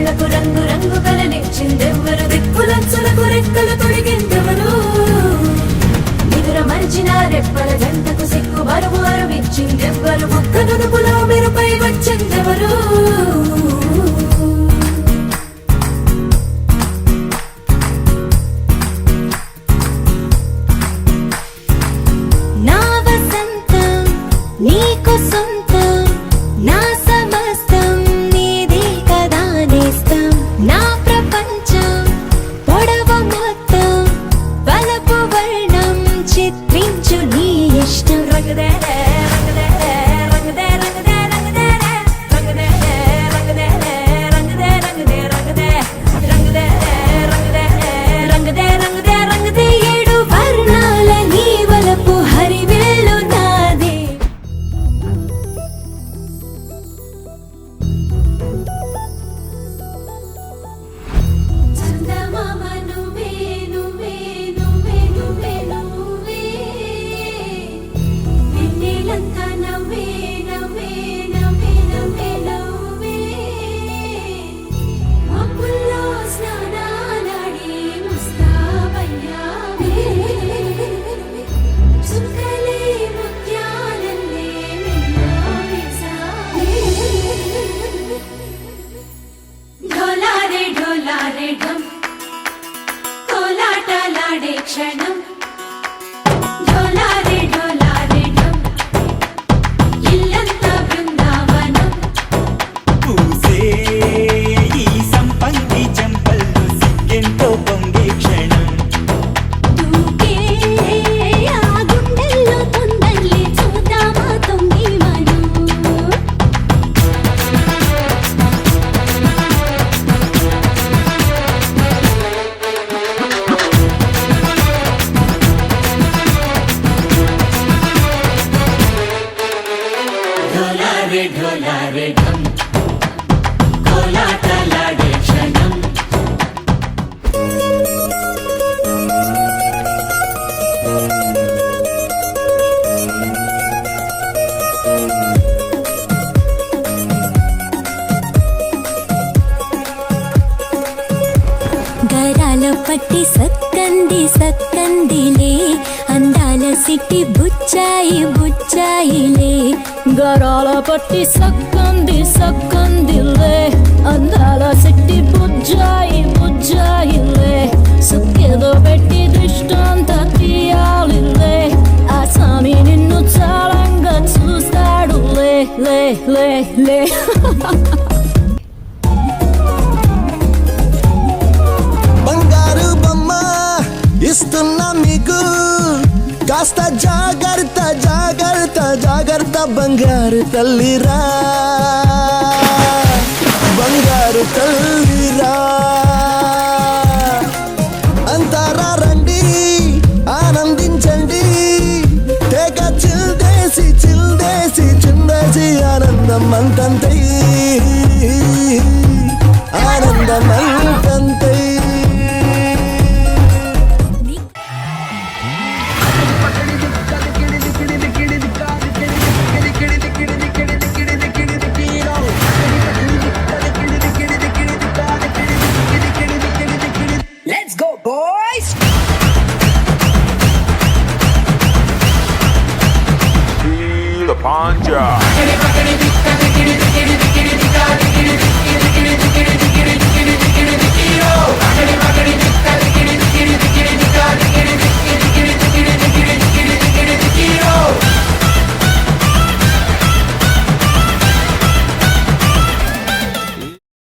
కళ్ళకు రంగు రంగు కలనిచ్చిందెవ్వరు దిక్కులచ్చులకు రెక్కలు తొడిగిందెవరు నిదుర మరిచిన రెప్పల జంటకు సిగ్గు బరువు అరువిచ్చిందెవ్వరు ముక్క నుదుపులో మెరుపై వచ్చిందెవరు క్షణం ఢోలారే ఢోలారే ఢం ఇల్లంతా బృందావనం పూసే ఈ సంపంగి చెంపల్లో సిగ్గెంతో పొంగే క్షణం దూకే ఆ గుండెల్లో తొందల్లి చూద్దామా తొంగి మనం ఢోలారే ఢోలారే ఢం కోలాటలాడే క్షణం గరాల పట్టి సక్కంది సక్కందిలే అందాల సిట్టి బుచ్చాయి బుచ్చాయిలే గరాల పట్టి సక్కంది సక్కందిలే అందాల సిట్టి బుజ్జాయి బుజ్జాయిలే సుక్కేదో పెట్టి దృష్టాంత తీయాలిలే ఆ స్వామి నిన్ను చాలంగా చూస్తాడు లే లే లే లే బంగారు బొమ్మ ఇస్తున్నా మీకు కాస్త జాగ్రత్త జాగ్రత్త జాగ్రత్త బంగారు తల్లిరా బంగారు తల్లిరా అంతారా రండి ఆనందించండి తెగ చిల్దేసి చిల్దేసి చిందేసి ఆనందం అంతంతే